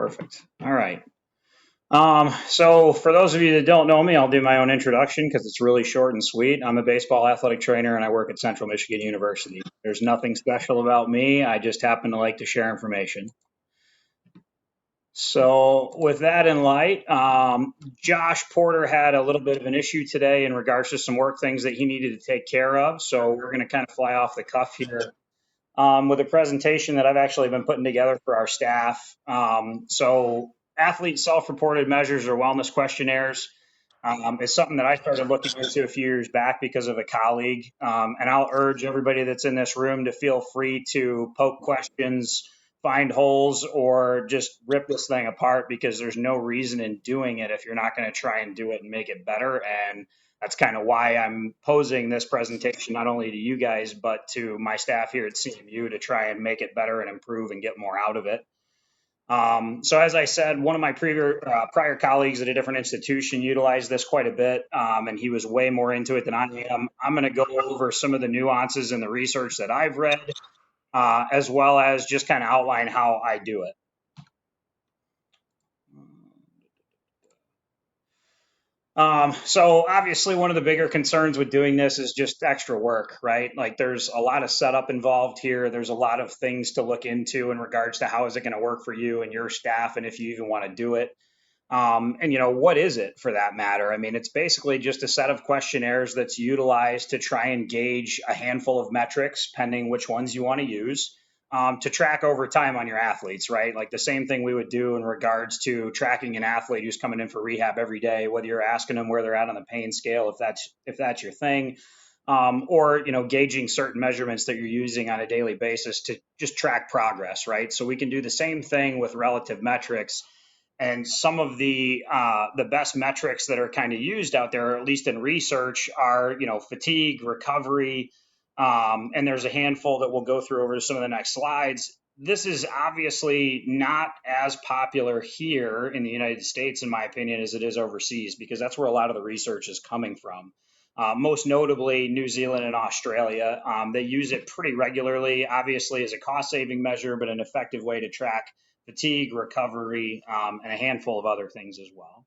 Perfect. All right. So for those of you that don't know me, I'll do my own introduction because it's really short and sweet. I'm a baseball athletic trainer and I work at Central Michigan University. There's nothing special about me. I just happen to like to share information. So with that in light, Josh Porter had a little bit of an issue today in regards to some work things that he needed to take care of. So we're going to kind of fly off the cuff here with a presentation that I've actually been putting together for our staff. So athlete self-reported measures or wellness questionnaires is something that I started looking into a few years back because of a colleague. And I'll urge everybody that's in this room to feel free to poke questions, find holes, or just rip this thing apart because there's no reason in doing it if you're not going to try and do it and make it better. And that's kind of why I'm posing this presentation, not only to you guys, but to my staff here at CMU to try and make it better and improve and get more out of it. So as I said, one of my prior colleagues at a different institution utilized this quite a bit, and he was way more into it than I am. I'm going to go over some of the nuances in the research that I've read, as well as just kind of outline how I do it. So obviously one of the bigger concerns with doing this is just extra work, right? Like there's a lot of setup involved here. There's a lot of things to look into in regards to how is it going to work for you and your staff, and if you even want to do it. And what is it for that matter? I mean, it's basically just a set of questionnaires that's utilized to try and gauge a handful of metrics, pending which ones you want to use, to track over time on your athletes, right? Like the same thing we would do in regards to tracking an athlete who's coming in for rehab every day, whether you're asking them where they're at on the pain scale, if that's your thing, or gauging certain measurements that you're using on a daily basis to just track progress, right? So we can do the same thing with relative metrics. And some of the best metrics that are kind of used out there, at least in research, are fatigue, recovery, and there's a handful that we'll go through over some of the next slides. This is obviously not as popular here in the United States, in my opinion, as it is overseas, because that's where a lot of the research is coming from. Most notably, New Zealand and Australia. They use it pretty regularly, obviously as a cost-saving measure, but an effective way to track fatigue, recovery, and a handful of other things as well.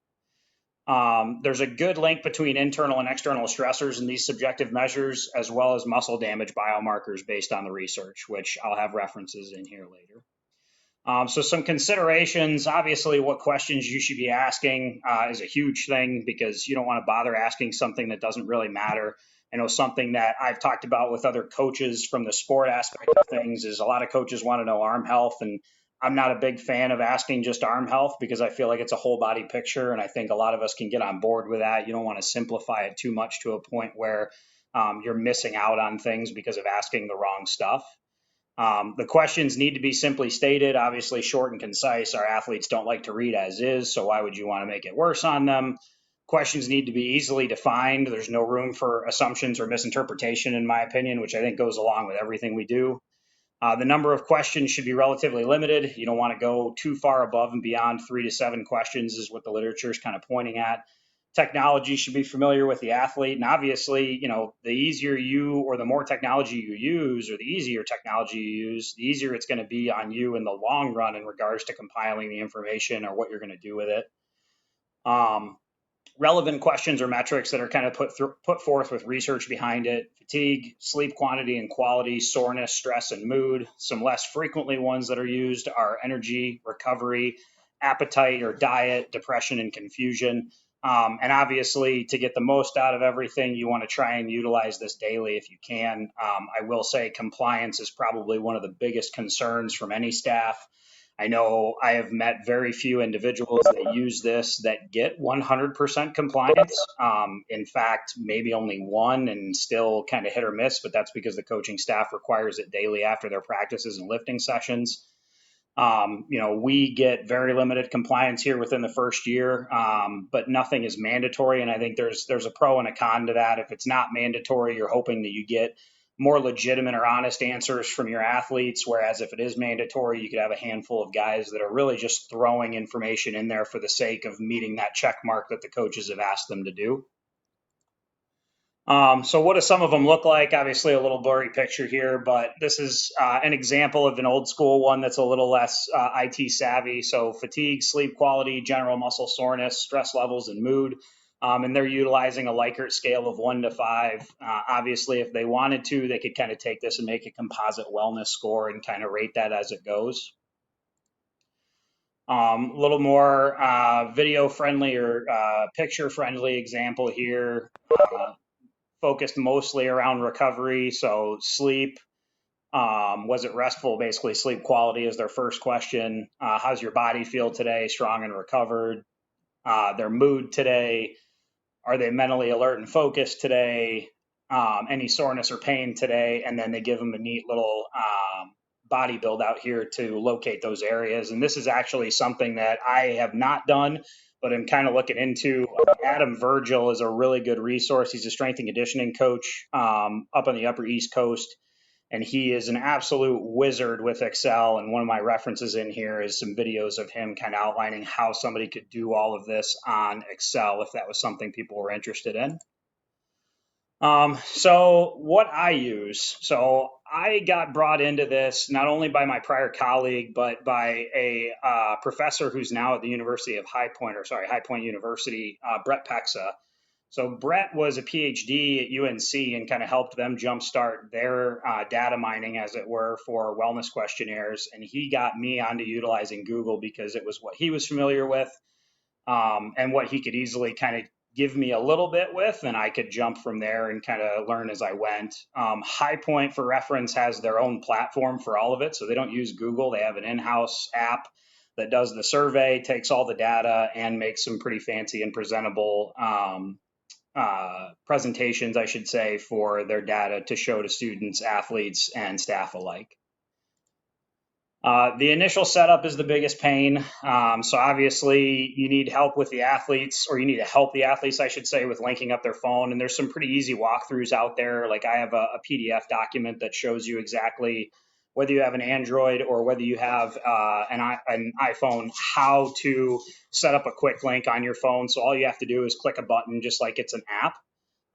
There's a good link between internal and external stressors in these subjective measures, as well as muscle damage biomarkers based on the research, which I'll have references in here later. So some considerations, obviously what questions you should be asking is a huge thing because you don't want to bother asking something that doesn't really matter. I know something that I've talked about with other coaches from the sport aspect of things is a lot of coaches want to know arm health, and I'm not a big fan of asking just arm health because I feel like it's a whole body picture, and I think a lot of us can get on board with that. You don't want to simplify it too much to a point where you're missing out on things because of asking the wrong stuff. The questions need to be simply stated, obviously short and concise. Our athletes don't like to read as is, so why would you want to make it worse on them? Questions need to be easily defined. There's no room for assumptions or misinterpretation, in my opinion, which I think goes along with everything we do. The number of questions should be relatively limited. You don't want to go too far above and beyond 3 to 7 questions is what the literature is kind of pointing at. Technology should be familiar with the athlete. And obviously, the easier you or the more technology you use or the easier technology you use, the easier it's going to be on you in the long run in regards to compiling the information or what you're going to do with it. Relevant questions or metrics that are kind of put forth with research behind it: fatigue, sleep quantity and quality, soreness, stress, and mood. Some less frequently ones that are used are energy, recovery, appetite or diet, depression, and confusion. And obviously, to get the most out of everything, you want to try and utilize this daily if you can. I will say compliance is probably one of the biggest concerns from any staff. I know I have met very few individuals that use this that get 100% compliance. In fact, maybe only one, and still kind of hit or miss, but that's because the coaching staff requires it daily after their practices and lifting sessions. We get very limited compliance here within the first year, but nothing is mandatory. And I think there's a pro and a con to that. If it's not mandatory, you're hoping that you get more legitimate or honest answers from your athletes. Whereas if it is mandatory, you could have a handful of guys that are really just throwing information in there for the sake of meeting that check mark that the coaches have asked them to do. So what do some of them look like? Obviously a little blurry picture here, but this is an example of an old school one that's a little less IT savvy. So fatigue, sleep quality, general muscle soreness, stress levels, and mood. And they're utilizing a Likert scale of 1 to 5. Obviously, if they wanted to, they could kind of take this and make a composite wellness score and kind of rate that as it goes. A little more video friendly or picture friendly example here. Focused mostly around recovery. So sleep, was it restful? Basically, sleep quality is their first question. How's your body feel today? Strong and recovered. Their mood today. Are they mentally alert and focused today? Any soreness or pain today? And then they give them a neat little body build out here to locate those areas. And this is actually something that I have not done, but I'm kind of looking into. Adam Virgil is a really good resource. He's a strength and conditioning coach up on the Upper East Coast, and he is an absolute wizard with Excel. And one of my references in here is some videos of him kind of outlining how somebody could do all of this on Excel if that was something people were interested in. So what I use, so I got brought into this not only by my prior colleague, but by a professor who's now at the University of High Point University, Brett Pexa. So Brett was a PhD at UNC and kind of helped them jumpstart their data mining, as it were, for wellness questionnaires. And he got me onto utilizing Google because it was what he was familiar with, and what he could easily kind of give me a little bit with, and I could jump from there and kind of learn as I went. High Point, for reference, has their own platform for all of it. So they don't use Google. They have an in-house app that does the survey, takes all the data, and makes some pretty fancy and presentable presentations, I should say, for their data to show to students, athletes, and staff alike. The initial setup is the biggest pain. So obviously you need help with the athletes, or you need to help the athletes, I should say, with linking up their phone. And there's some pretty easy walkthroughs out there. Like I have a PDF document that shows you exactly, whether you have an Android or whether you have an iPhone, how to set up a quick link on your phone. So all you have to do is click a button, just like it's an app.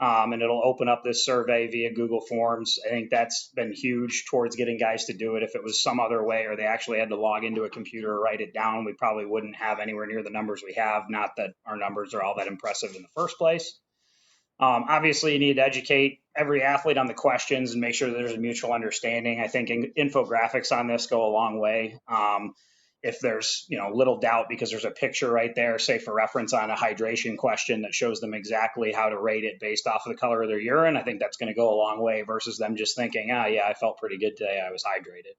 And it'll open up this survey via Google Forms. I think that's been huge towards getting guys to do it. If it was some other way, or they actually had to log into a computer or write it down, we probably wouldn't have anywhere near the numbers we have. Not that our numbers are all that impressive in the first place. Obviously, you need to educate every athlete on the questions and make sure that there's a mutual understanding. I think infographics on this go a long way. If there's little doubt because there's a picture right there, say for reference on a hydration question that shows them exactly how to rate it based off of the color of their urine, I think that's going to go a long way versus them just thinking, yeah, I felt pretty good today, I was hydrated.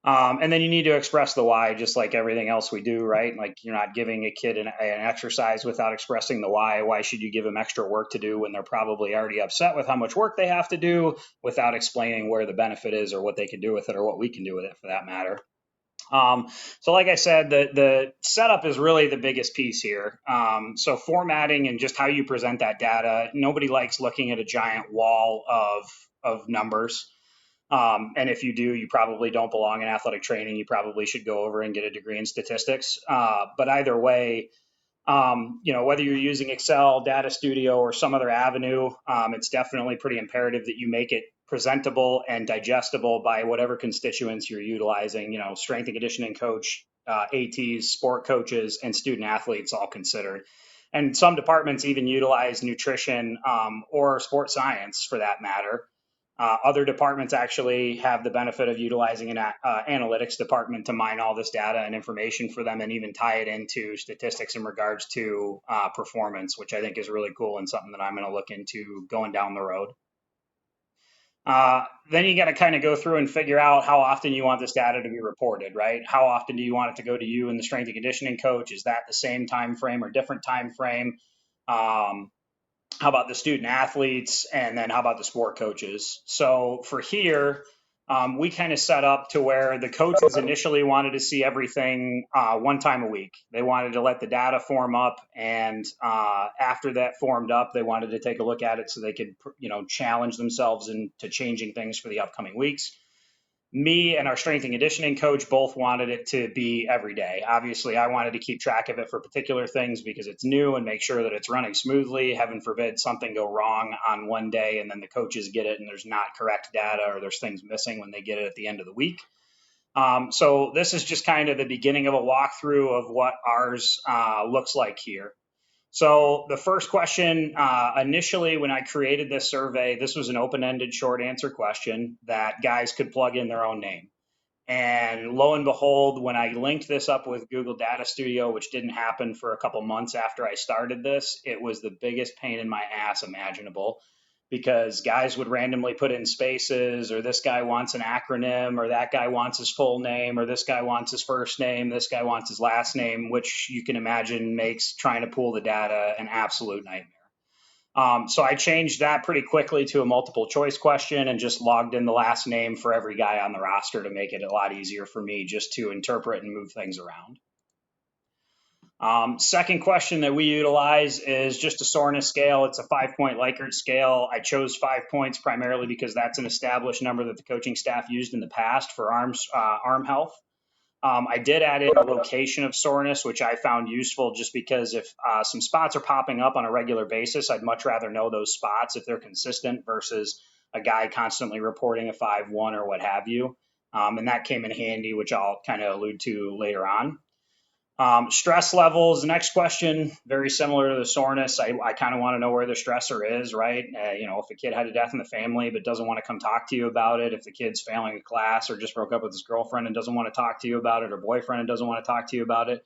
And then you need to express the why, just like everything else we do, right? Like you're not giving a kid an exercise without expressing the why. Why should you give them extra work to do when they're probably already upset with how much work they have to do, without explaining where the benefit is or what they can do with it, or what we can do with it for that matter. So like I said, the setup is really the biggest piece here. So formatting and just how you present that data, nobody likes looking at a giant wall of numbers. And if you do, you probably don't belong in athletic training. You probably should go over and get a degree in statistics. But either way, whether you're using Excel, Data Studio, or some other avenue, it's definitely pretty imperative that you make it presentable and digestible by whatever constituents you're utilizing, strength and conditioning coach, ATs, sport coaches, and student athletes all considered. And some departments even utilize nutrition or sports science for that matter. Other departments actually have the benefit of utilizing an analytics department to mine all this data and information for them, and even tie it into statistics in regards to performance, which I think is really cool and something that I'm going to look into going down the road. Then you got to kind of go through and figure out how often you want this data to be reported, right? How often do you want it to go to you and the strength and conditioning coach? Is that the same time frame or different time frame? How about the student athletes? And then how about the sport coaches? So for here, we kind of set up to where the coaches initially wanted to see everything one time a week. They wanted to let the data form up, and after that formed up, they wanted to take a look at it so they could, challenge themselves into changing things for the upcoming weeks. Me and our strength and conditioning coach both wanted it to be every day. Obviously, I wanted to keep track of it for particular things because it's new and make sure that it's running smoothly. Heaven forbid something go wrong on one day and then the coaches get it and there's not correct data or there's things missing when they get it at the end of the week. So this is just kind of the beginning of a walkthrough of what ours looks like here. So the first question, initially when I created this survey, this was an open-ended short answer question that guys could plug in their own name. And lo and behold, when I linked this up with Google Data Studio, which didn't happen for a couple months after I started this, it was the biggest pain in my ass imaginable because guys would randomly put in spaces, or this guy wants an acronym, or that guy wants his full name, or this guy wants his first name, this guy wants his last name, which you can imagine makes trying to pull the data an absolute nightmare. So I changed that pretty quickly to a multiple choice question and just logged in the last name for every guy on the roster to make it a lot easier for me just to interpret and move things around. Second question that we utilize is just a soreness scale. It's a 5-point Likert scale. I chose 5 points primarily because that's an established number that the coaching staff used in the past for arm health. I did add in a location of soreness, which I found useful just because if some spots are popping up on a regular basis, I'd much rather know those spots if they're consistent versus a guy constantly reporting a 5-1 or what have you. And that came in handy, which I'll kind of allude to later on. Stress levels, next question, very similar to the soreness. I kind of want to know where the stressor is, right? If a kid had a death in the family but doesn't want to come talk to you about it, if the kid's failing a class or just broke up with his girlfriend and doesn't want to talk to you about it, or boyfriend and doesn't want to talk to you about it.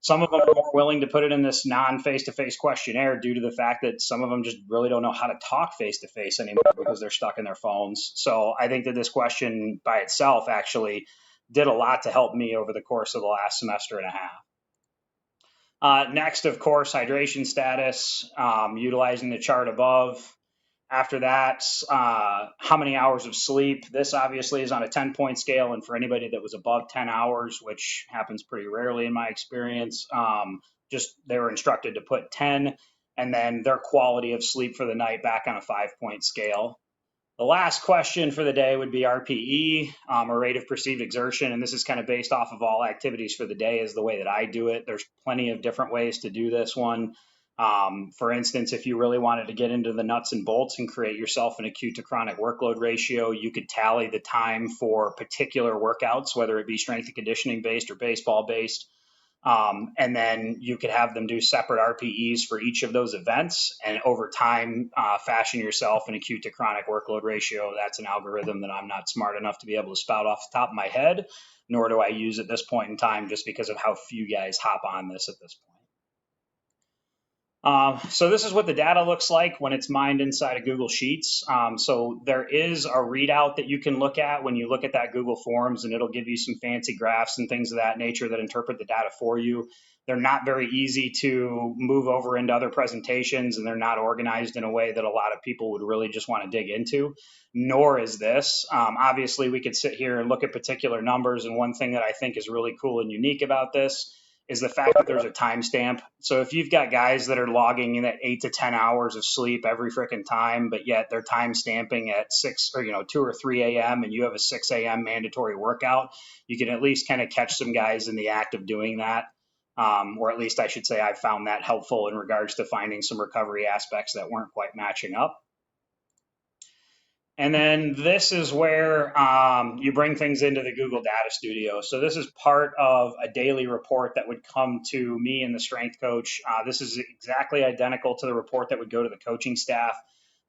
Some of them are more willing to put it in this non-face-to-face questionnaire due to the fact that some of them just really don't know how to talk face-to-face anymore because they're stuck in their phones. So I think that this question by itself actually did a lot to help me over the course of the last semester and a half. Next, of course, hydration status, utilizing the chart above. After that, how many hours of sleep? This obviously is on a 10-point scale, and for anybody that was above 10 hours, which happens pretty rarely in my experience, just they were instructed to put 10, and then their quality of sleep for the night back on a 5-point scale. The last question for the day would be RPE, or rate of perceived exertion, and this is kind of based off of all activities for the day is the way that I do it. There's plenty of different ways to do this one. For instance, if you really wanted to get into the nuts and bolts and create yourself an acute to chronic workload ratio, you could tally the time for particular workouts, whether it be strength and conditioning based or baseball based. And then you could have them do separate RPEs for each of those events, and over time fashion yourself an acute to chronic workload ratio. That's an algorithm that I'm not smart enough to be able to spout off the top of my head, nor do I use at this point in time just because of how few guys hop on this at this point. So this is what the data looks like when it's mined inside of Google Sheets. So there is a readout that you can look at when you look at that Google Forms, and it'll give you some fancy graphs and things of that nature that interpret the data for you. They're not very easy to move over into other presentations, and they're not organized in a way that a lot of people would really just want to dig into, nor is this. Obviously, we could sit here and look at particular numbers, and one thing that I think is really cool and unique about this is the fact that there's a timestamp. So if you've got guys that are logging in at 8 to 10 hours of sleep every freaking time, but yet they're time stamping at 6 or 2 or 3 a.m. and you have a 6 a.m. mandatory workout, you can at least kind of catch some guys in the act of doing that. Or at least I should say I've found that helpful in regards to finding some recovery aspects that weren't quite matching up. And then this is where you bring things into the Google Data Studio. So this is part of a daily report that would come to me and the strength coach. This is exactly identical to the report that would go to the coaching staff.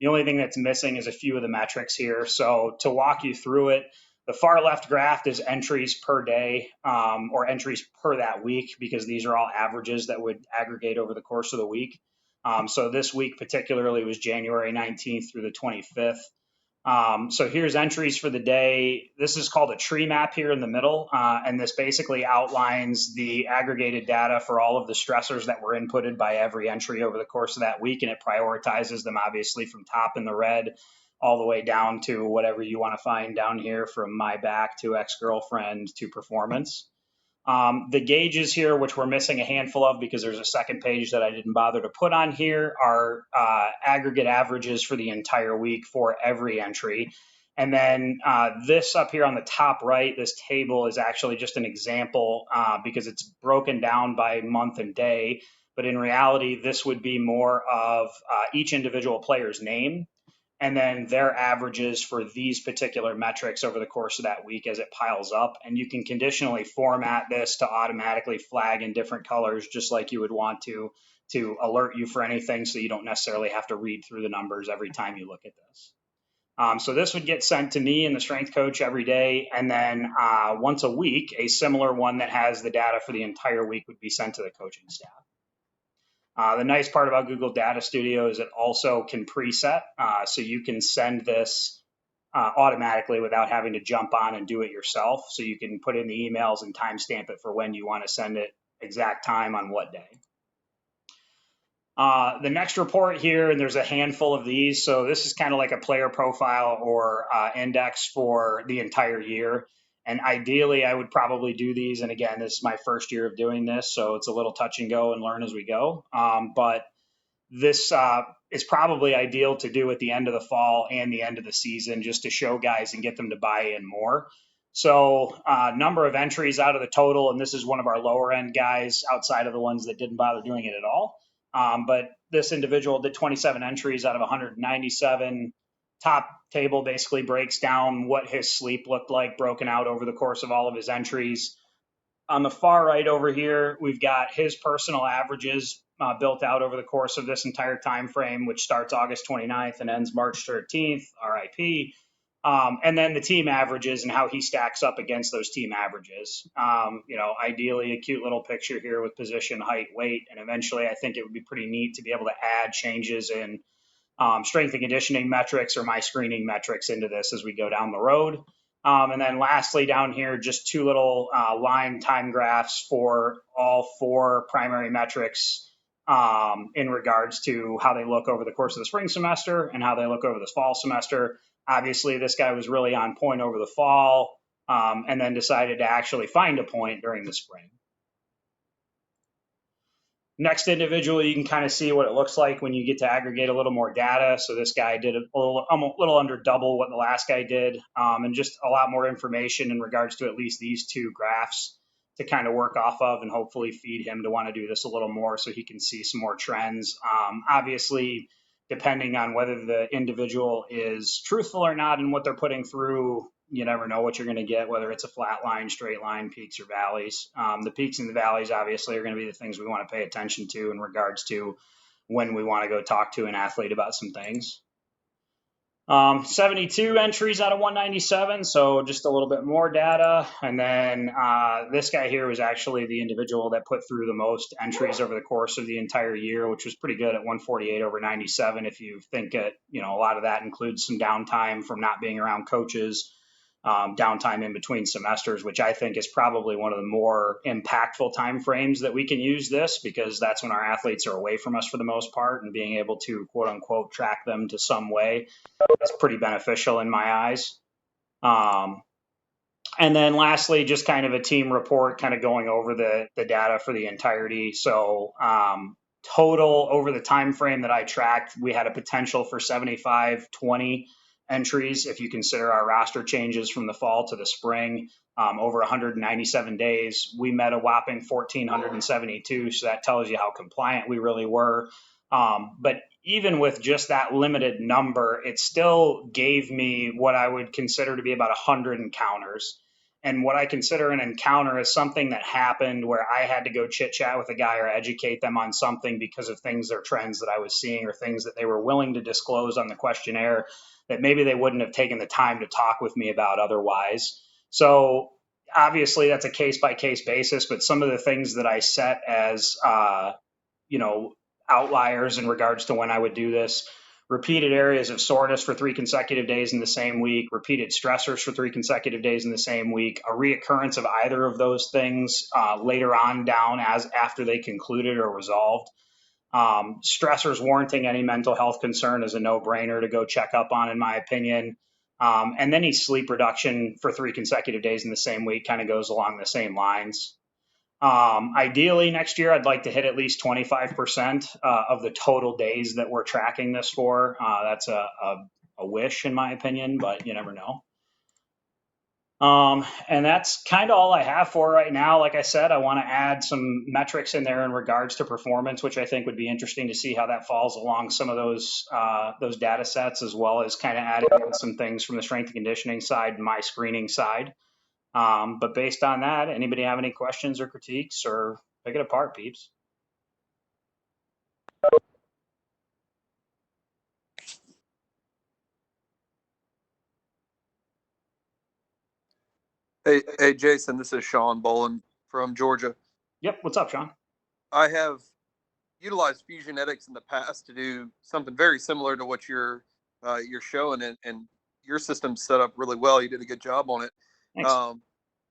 The only thing that's missing is a few of the metrics here. So to walk you through it, the far left graph is entries per day or entries per that week, because these are all averages that would aggregate over the course of the week. So this week particularly was January 19th through the 25th. So here's entries for the day. This is called a tree map here in the middle, and this basically outlines the aggregated data for all of the stressors that were inputted by every entry over the course of that week, and it prioritizes them obviously from top in the red all the way down to whatever you want to find down here, from my back to ex-girlfriend to performance. The gauges here, which we're missing a handful of because there's a second page that I didn't bother to put on here, are aggregate averages for the entire week for every entry. And then this up here on the top right, this table is actually just an example because it's broken down by month and day. But in reality, this would be more of each individual player's name and then their averages for these particular metrics over the course of that week as it piles up. And you can conditionally format this to automatically flag in different colors, just like you would want to alert you for anything so you don't necessarily have to read through the numbers every time you look at this. So this would get sent to me and the strength coach every day. And then once a week, a similar one that has the data for the entire week would be sent to the coaching staff. The nice part about Google Data Studio is it also can preset, so you can send this automatically without having to jump on and do it yourself. So you can put in the emails and timestamp it for when you want to send it, exact time on what day. The next report here, and there's a handful of these. So this is kind of like a player profile or index for the entire year. And ideally, I would probably do these. And again, this is my first year of doing this, so it's a little touch and go and learn as we go. But this is probably ideal to do at the end of the fall and the end of the season just to show guys and get them to buy in more. So number of entries out of the total, and this is one of our lower end guys outside of the ones that didn't bother doing it at all. But this individual did 27 entries out of 197. Top table basically breaks down what his sleep looked like broken out over the course of all of his entries. On the far right over here, we've got his personal averages built out over the course of this entire time frame, which starts August 29th and ends March 13th, RIP. And then the team averages and how he stacks up against those team averages. Ideally a cute little picture here with position, height, weight, and eventually I think it would be pretty neat to be able to add changes in strength and conditioning metrics or my screening metrics into this as we go down the road. And then lastly down here, just two little line time graphs for all four primary metrics in regards to how they look over the course of the spring semester and how they look over the fall semester. Obviously, this guy was really on point over the fall and then decided to actually find a point during the spring. Next individual, you can kind of see what it looks like when you get to aggregate a little more data. So this guy did a little under double what the last guy did, and just a lot more information in regards to at least these two graphs to kind of work off of and hopefully feed him to want to do this a little more so he can see some more trends. Obviously, depending on whether the individual is truthful or not in what they're putting through, you never know what you're going to get, whether it's a flat line, straight line, peaks or valleys. The peaks and the valleys obviously are going to be the things we want to pay attention to in regards to when we want to go talk to an athlete about some things. 72 entries out of 197, so just a little bit more data. And then this guy here was actually the individual that put through the most entries over the course of the entire year, which was pretty good at 148 over 97. If you think it, a lot of that includes some downtime from not being around coaches, downtime in between semesters, which I think is probably one of the more impactful time frames that we can use this, because that's when our athletes are away from us for the most part, and being able to quote unquote track them to some way is pretty beneficial in my eyes. And then lastly, just kind of a team report kind of going over the data for the entirety. So total over the time frame that I tracked, we had a potential for 75-20 entries if you consider our roster changes from the fall to the spring. Over 197 days, we met a whopping 1,472, so that tells you how compliant we really were. But even with just that limited number, it still gave me what I would consider to be about 100 encounters. And what I consider an encounter is something that happened where I had to go chit chat with a guy or educate them on something because of things or trends that I was seeing or things that they were willing to disclose on the questionnaire that maybe they wouldn't have taken the time to talk with me about otherwise. So obviously that's a case by case basis, but some of the things that I set as, outliers in regards to when I would do this: repeated areas of soreness for 3 consecutive days in the same week, repeated stressors for 3 consecutive days in the same week, a reoccurrence of either of those things later on down as after they concluded or resolved. Stressors warranting any mental health concern is a no-brainer to go check up on, in my opinion. And any sleep reduction for 3 consecutive days in the same week kind of goes along the same lines. Ideally, next year, I'd like to hit at least 25% of the total days that we're tracking this for. That's a a wish in my opinion, but you never know. And that's kind of all I have for right now. Like I said, I want to add some metrics in there in regards to performance, which I think would be interesting to see how that falls along some of those data sets, as well as kind of adding in some things from the strength and conditioning side, my screening side. But based on that, anybody have any questions or critiques, or pick it apart, peeps? Hey, Jason, this is Sean Bolin from Georgia. Yep. What's up, Sean? I have utilized Fusionetics in the past to do something very similar to what you're showing, and your system's set up really well. You did a good job on it. Thanks.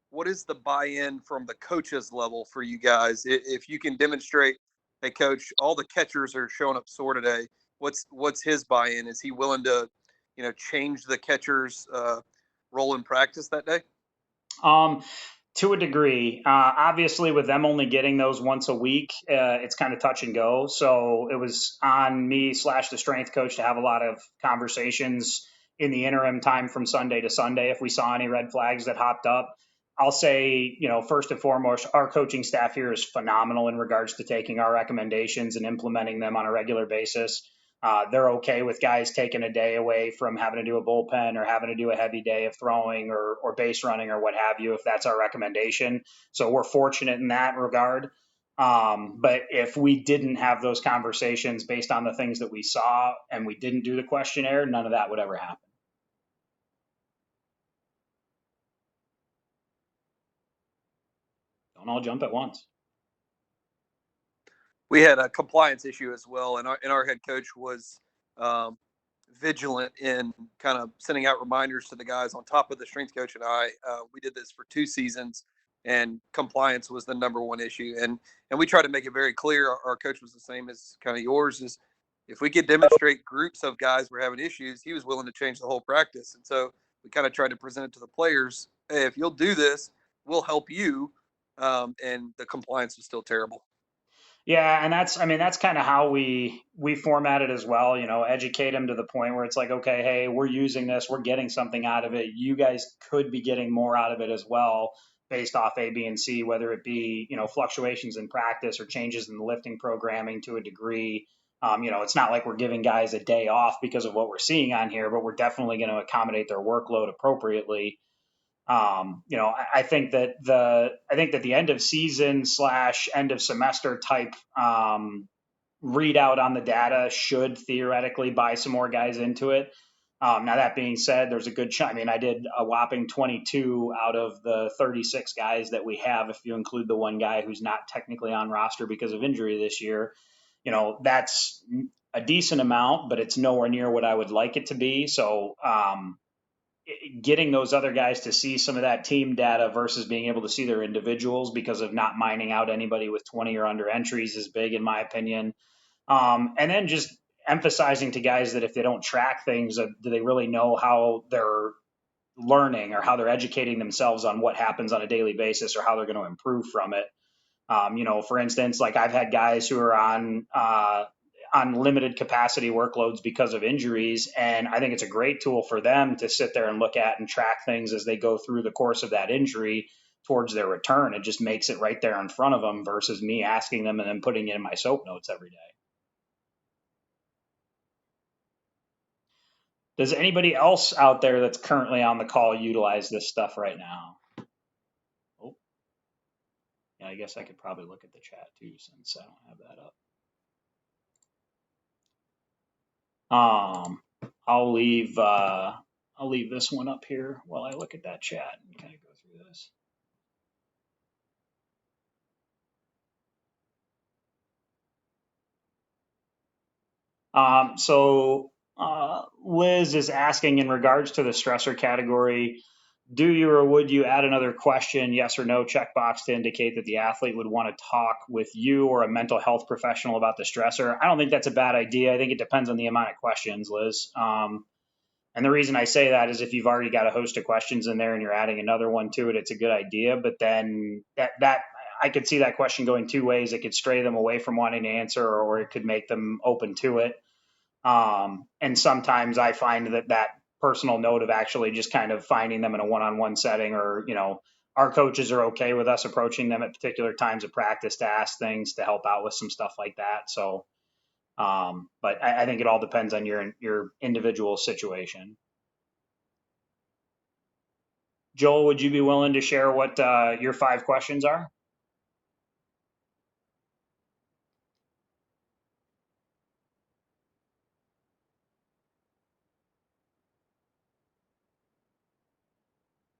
What is the buy-in from the coaches level for you guys? If you can demonstrate, hey, coach, all the catchers are showing up sore today. What's his buy-in? Is he willing to, change the catcher's role in practice that day? Um, to a degree, obviously, with them only getting those once a week, it's kind of touch and go. So it was on me slash the strength coach to have a lot of conversations in the interim time from Sunday to Sunday if we saw any red flags that hopped up. I'll say, first and foremost, our coaching staff here is phenomenal in regards to taking our recommendations and implementing them on a regular basis. They're okay with guys taking a day away from having to do a bullpen or having to do a heavy day of throwing or base running or what have you, if that's our recommendation. So we're fortunate in that regard. But if we didn't have those conversations based on the things that we saw and we didn't do the questionnaire, none of that would ever happen. Don't all jump at once. We had a compliance issue as well, and our head coach was vigilant in kind of sending out reminders to the guys on top of the strength coach and I. We did this for 2 seasons, and compliance was the number one issue. And we tried to make it very clear. Our coach was the same as kind of yours. Is if we could demonstrate groups of guys were having issues, he was willing to change the whole practice. And so we kind of tried to present it to the players. Hey, if you'll do this, we'll help you. And the compliance was still terrible. Yeah, and that's kind of how we format it as well, educate them to the point where it's like, okay, hey, we're using this, we're getting something out of it. You guys could be getting more out of it as well based off A, B, and C, whether it be, fluctuations in practice or changes in the lifting programming to a degree. It's not like we're giving guys a day off because of what we're seeing on here, but we're definitely going to accommodate their workload appropriately. I think that the end of season slash end of semester type readout on the data should theoretically buy some more guys into it. Now that being said, there's a good chance. I mean, I did a whopping 22 out of the 36 guys that we have, if you include the one guy who's not technically on roster because of injury this year. That's a decent amount, but it's nowhere near what I would like it to be. So getting those other guys to see some of that team data versus being able to see their individuals because of not mining out anybody with 20 or under entries is big in my opinion. And then just emphasizing to guys that if they don't track things, do they really know how they're learning or how they're educating themselves on what happens on a daily basis or how they're going to improve from it. For instance, like I've had guys who are on limited capacity workloads because of injuries, and I think it's a great tool for them to sit there and look at and track things as they go through the course of that injury towards their return. It just makes it right there in front of them versus me asking them and then putting it in my soap notes every day. Does anybody else out there that's currently on the call utilize this stuff right now? Oh, yeah, I guess I could probably look at the chat too since I don't have that up. I'll leave this one up here while I look at that chat and kind of go through this. Liz is asking in regards to the stressor category, do you or would you add another question, yes or no checkbox to indicate that the athlete would want to talk with you or a mental health professional about the stressor? I don't think that's a bad idea. I think it depends on the amount of questions, Liz. And the reason I say that is if you've already got a host of questions in there and you're adding another one to it, it's a good idea. But then that I could see that question going two ways. It could stray them away from wanting to answer, or it could make them open to it. And sometimes I find that personal note of actually just kind of finding them in a one-on-one setting, or, our coaches are okay with us approaching them at particular times of practice to ask things to help out with some stuff like that. So, but I think it all depends on your individual situation. Joel, would you be willing to share what your 5 questions are?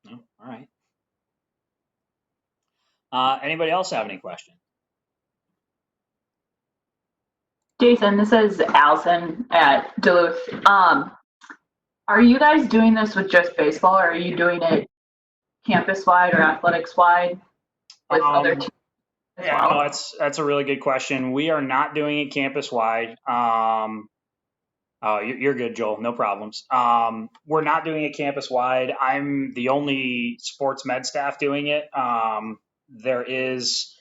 No? All right. Anybody else have any questions? Jason, this is Allison at Duluth. Are you guys doing this with just baseball, or are you doing it campus wide or athletics wide with other Um, teams as yeah, no, well? that's a really good question. We are not doing it campus wide. Oh, you're good, Joel. No problems. We're not doing it campus wide. I'm the only sports med staff doing it. There is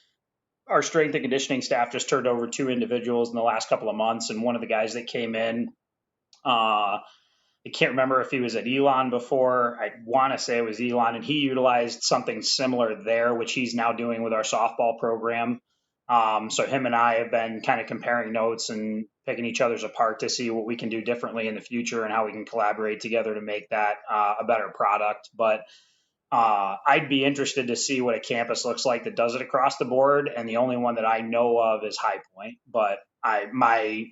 our strength and conditioning staff just turned over 2 individuals in the last couple of months, and one of the guys that came in, I can't remember if he was at Elon before. I want to say it was Elon, and he utilized something similar there, which he's now doing with our softball program. So him and I have been kind of comparing notes and picking each other's apart to see what we can do differently in the future and how we can collaborate together to make that a better product. But I'd be interested to see what a campus looks like that does it across the board. And the only one that I know of is High Point. But my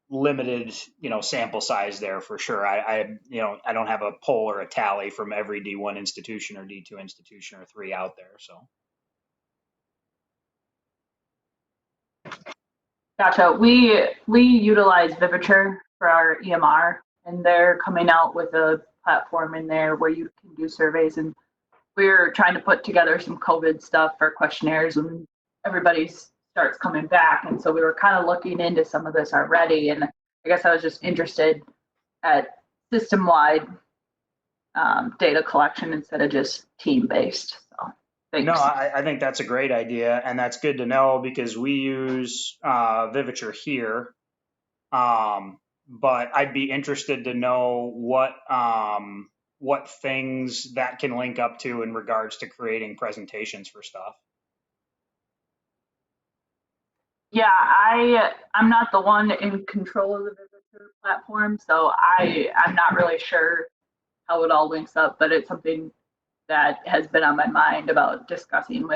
limited, sample size there for sure. I don't have a poll or a tally from every D1 institution or D2 institution or 3 out there. So Gotcha. We utilize Viviture for our EMR, and they're coming out with a platform in there where you can do surveys. And we're trying to put together some COVID stuff for questionnaires when everybody starts coming back. And so we were kind of looking into some of this already. And I guess I was just interested at system wide data collection instead of just team based. So no, thanks. I think that's a great idea, and that's good to know because we use Viviture here. But I'd be interested to know what things that can link up to in regards to creating presentations for stuff. Yeah, I'm not the one in control of the visitor platform, so I'm not really sure how it all links up, but it's something that has been on my mind about discussing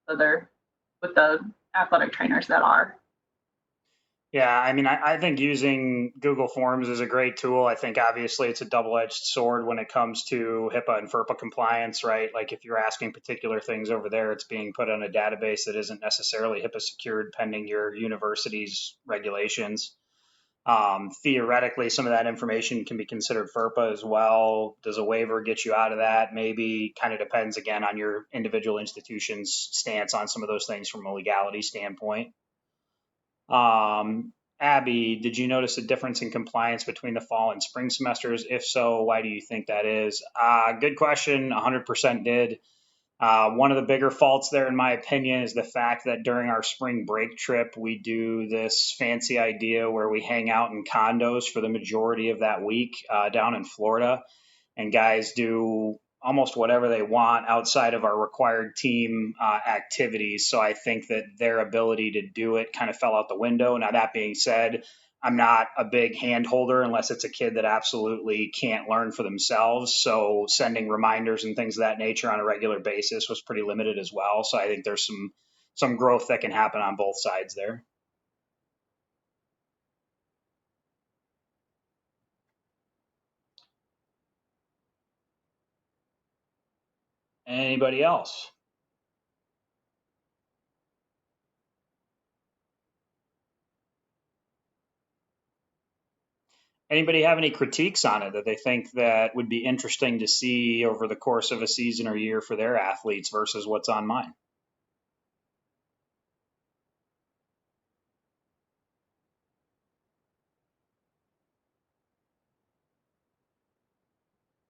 other with the athletic trainers that are. Yeah, I mean, I think using Google Forms is a great tool. I think obviously it's a double-edged sword when it comes to HIPAA and FERPA compliance, right? Like if you're asking particular things over there, it's being put on a database that isn't necessarily HIPAA secured pending your university's regulations. Theoretically, some of that information can be considered FERPA as well. Does a waiver get you out of that? Maybe. Kind of depends again on your individual institution's stance on some of those things from a legality standpoint. Abby, did you notice a difference in compliance between the fall and spring semesters? If so, why do you think that is? Good question. 100% did. One of the bigger faults there, in my opinion, is the fact that during our spring break trip, we do this fancy idea where we hang out in condos for the majority of that week down in Florida, and guys do almost whatever they want outside of our required team activities. So I think that their ability to do it kind of fell out the window. Now, that being said, I'm not a big hand holder unless it's a kid that absolutely can't learn for themselves. So sending reminders and things of that nature on a regular basis was pretty limited as well. So I think there's some growth that can happen on both sides there. Anybody else? Anybody have any critiques on it that they think that would be interesting to see over the course of a season or year for their athletes versus what's on mine?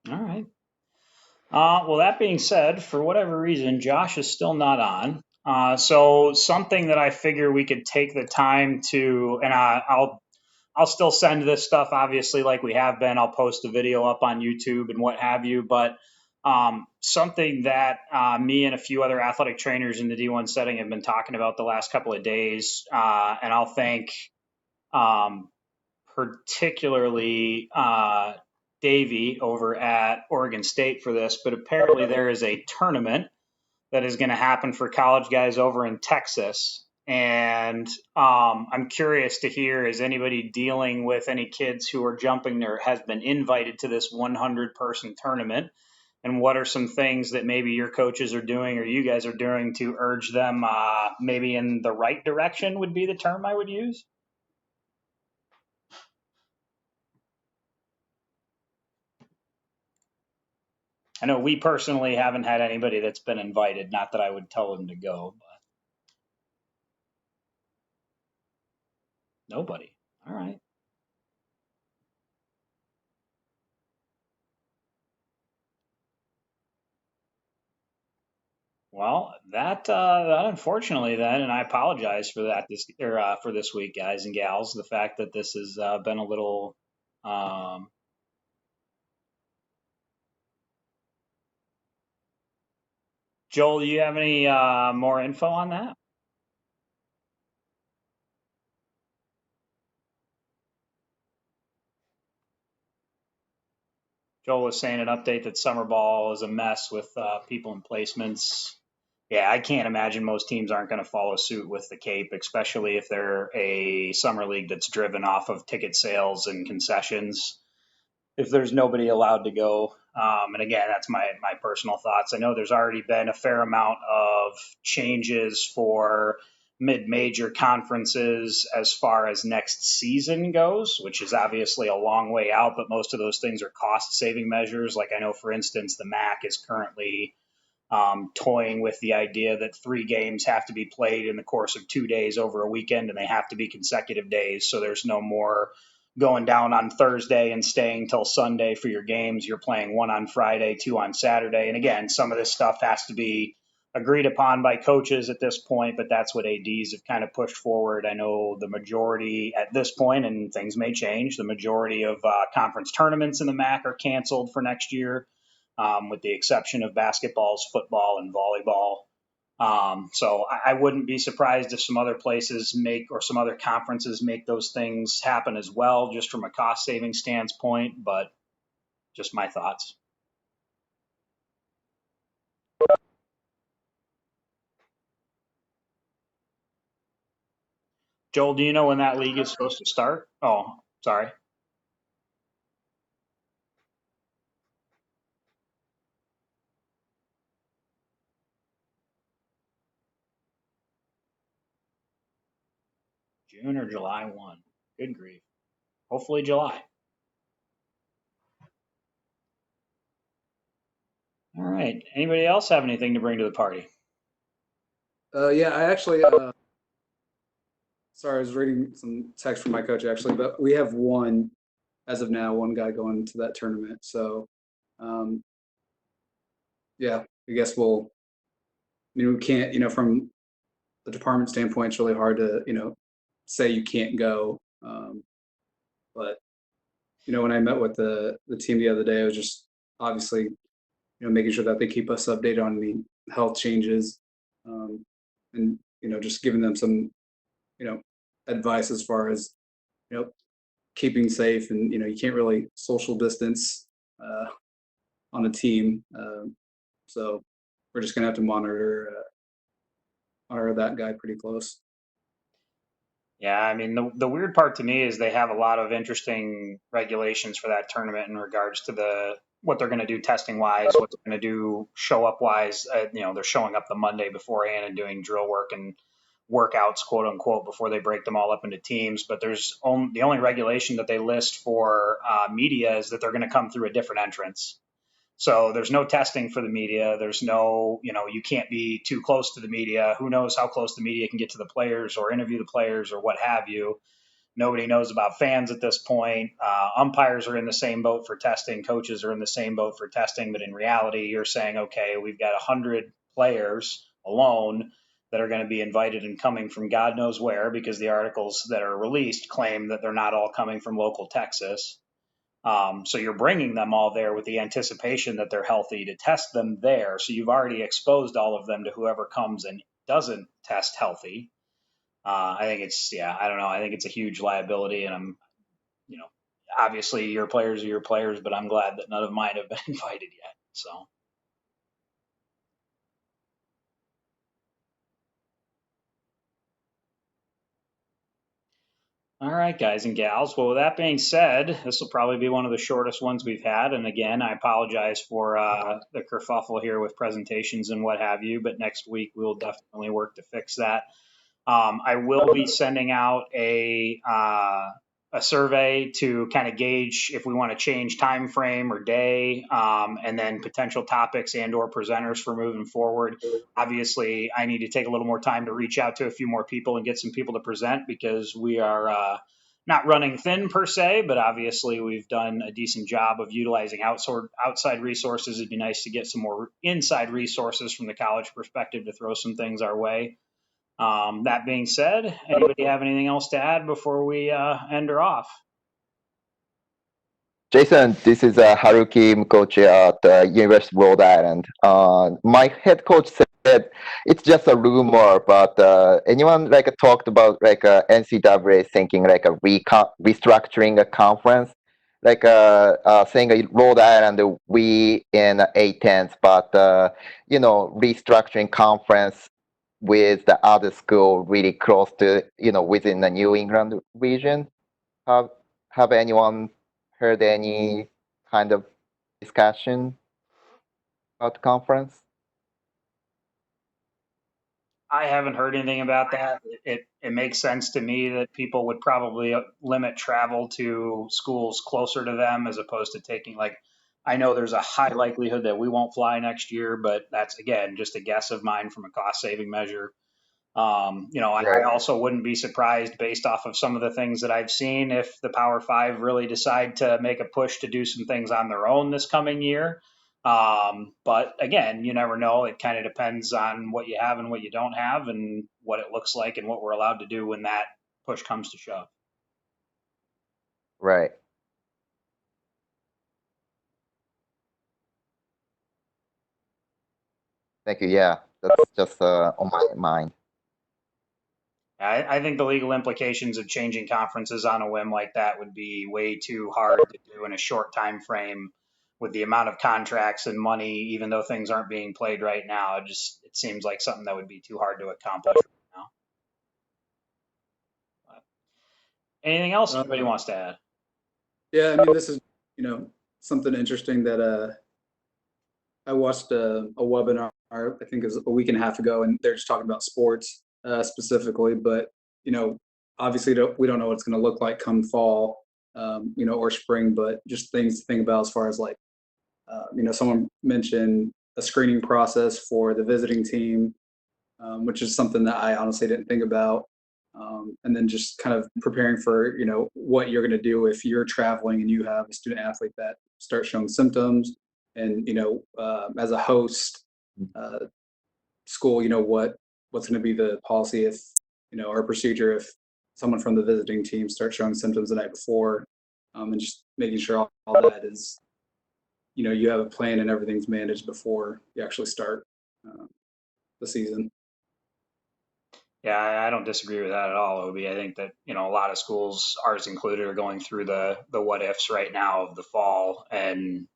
All right. Well, that being said, for whatever reason, Josh is still not on. So something that I figure we could take the time to, and I'll I'll still send this stuff, obviously, like we have been. I'll post a video up on YouTube and what have you. But something that me and a few other athletic trainers in the D1 setting have been talking about the last couple of days, and I'll thank particularly Davey over at Oregon State for this, but apparently there is a tournament that is going to happen for college guys over in Texas. And I'm curious to hear, is anybody dealing with any kids who are jumping or has been invited to this 100-person tournament? And what are some things that maybe your coaches are doing or you guys are doing to urge them maybe in the right direction would be the term I would use? I know we personally haven't had anybody that's been invited. Not that I would tell them to go, but nobody. All right. Well, that unfortunately then, and I apologize for that for this week, guys and gals. The fact that this has been a little. Um, Joel, do you have any more info on that? Joel was saying an update that summer ball is a mess with people and placements. Yeah, I can't imagine most teams aren't going to follow suit with the Cape, especially if they're a summer league that's driven off of ticket sales and concessions. If there's nobody allowed to go. And again, that's my personal thoughts. I know there's already been a fair amount of changes for mid-major conferences as far as next season goes, which is obviously a long way out, but most of those things are cost-saving measures. Like I know, for instance, the MAC is currently toying with the idea that 3 games have to be played in the course of 2 days over a weekend, and they have to be consecutive days. So there's no more going down on Thursday and staying till Sunday for your games. You're playing 1 on Friday, 2 on Saturday. And again, some of this stuff has to be agreed upon by coaches at this point, but that's what ADs have kind of pushed forward. I know the majority at this point, and things may change, the majority of conference tournaments in the MAC are canceled for next year, with the exception of basketballs, football, and volleyball. So I wouldn't be surprised if some other places make or some other conferences make those things happen as well, just from a cost saving standpoint, but just my thoughts. Joel, do you know when that league is supposed to start? Oh, sorry. June or July 1. Good grief. Hopefully July. All right. Anybody else have anything to bring to the party? Yeah, I actually, sorry, I was reading some text from my coach actually, but we have one, as of now, one guy going to that tournament. So, um, yeah, I guess we can't, from the department standpoint, it's really hard to, say you can't go. But, when I met with the team the other day, I was just obviously, making sure that they keep us updated on the health changes, and, just giving them some, advice as far as, you know, keeping safe, and you can't really social distance uh, on a team. So we're just gonna have to monitor that guy pretty close. Yeah, I mean, the weird part to me is they have a lot of interesting regulations for that tournament in regards to what they're going to do testing wise, what they're going to do show up wise. They're showing up the Monday beforehand and doing drill work and workouts, quote unquote, before they break them all up into teams. But the only regulation that they list for media is that they're going to come through a different entrance. So there's no testing for the media. There's no, you can't be too close to the media. Who knows how close the media can get to the players or interview the players or what have you. Nobody knows about fans at this point. Umpires are in the same boat for testing. Coaches are in the same boat for testing. But in reality, you're saying, okay, we've got 100 players alone. that are going to be invited and coming from God knows where, because the articles that are released claim that they're not all coming from local Texas. So you're bringing them all there with the anticipation that they're healthy to test them there. So you've already exposed all of them to whoever comes and doesn't test healthy. I think it's, yeah, I don't know. I think it's a huge liability, and I'm, you know, obviously your players are your players, but I'm glad that none of mine have been invited yet. So. All right, guys and gals. Well, with that being said, this will probably be one of the shortest ones we've had. And again, I apologize for the kerfuffle here with presentations and what have you, but next week we'll definitely work to fix that. I will be sending out a survey to kind of gauge if we want to change time frame or day, and then potential topics and or presenters for moving forward. Obviously, I need to take a little more time to reach out to a few more people and get some people to present, because we are not running thin per se, but obviously we've done a decent job of utilizing outside resources. It'd be nice to get some more inside resources from the college perspective to throw some things our way. That being said, anybody have anything else to add before we end her off? Jason, this is Haruki Mukochi at University of Rhode Island. My head coach said it's just a rumor, but anyone like talked about like NCAA thinking like a restructuring a conference, like saying Rhode Island we in A10s, but restructuring conference with the other school really close to within the New England region. Have have anyone heard any kind of discussion about the conference? I haven't heard anything about that. It makes sense to me that people would probably limit travel to schools closer to them as opposed to taking, like, I know there's a high likelihood that we won't fly next year, but that's again just a guess of mine from a cost saving measure. I Right. also wouldn't be surprised based off of some of the things that I've seen if the Power Five really decide to make a push to do some things on their own this coming year. But again, you never know. It kind of depends on what you have and what you don't have and what it looks like and what we're allowed to do when that push comes to shove. Right. Thank you. Yeah, that's just on my mind. I think the legal implications of changing conferences on a whim like that would be way too hard to do in a short time frame with the amount of contracts and money, even though things aren't being played right now. It seems like something that would be too hard to accomplish right now. But anything else anybody wants to add? Yeah, I mean, this is, something interesting that I watched a webinar, I think it was a week and a half ago, and they're just talking about sports specifically, but, obviously we don't know what it's going to look like come fall, or spring, but just things to think about as far as like, someone mentioned a screening process for the visiting team, which is something that I honestly didn't think about. And then just kind of preparing for, what you're going to do if you're traveling and you have a student athlete that starts showing symptoms. And, as a host school, what's going to be the policy if, or procedure if someone from the visiting team starts showing symptoms the night before, and just making sure all that is, you have a plan and everything's managed before you actually start the season. Yeah, I don't disagree with that at all, Obi. I think that, a lot of schools, ours included, are going through the what ifs right now of the fall. And,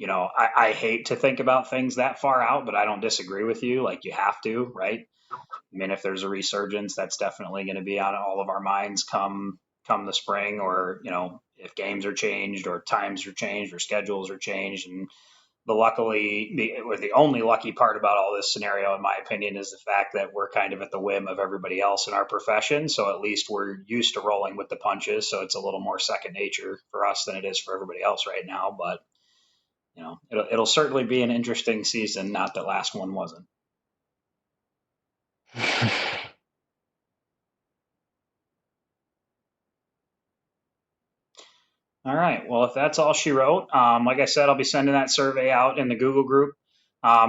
I hate to think about things that far out, but I don't disagree with you. Like, you have to, right? I mean, if there's a resurgence, that's definitely going to be on all of our minds come the spring, or, if games are changed or times are changed or schedules are changed. And the only lucky part about all this scenario, in my opinion, is the fact that we're kind of at the whim of everybody else in our profession. So at least we're used to rolling with the punches. So it's a little more second nature for us than it is for everybody else right now. But it'll certainly be an interesting season. Not that last one wasn't. All right. Well, if that's all she wrote, like I said, I'll be sending that survey out in the Google group.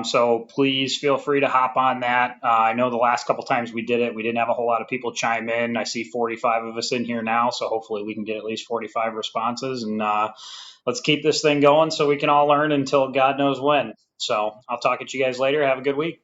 So please feel free to hop on that. I know the last couple times we did it, we didn't have a whole lot of people chime in. I see 45 of us in here now, so hopefully we can get at least 45 responses. And let's keep this thing going so we can all learn until God knows when. So I'll talk at you guys later. Have a good week.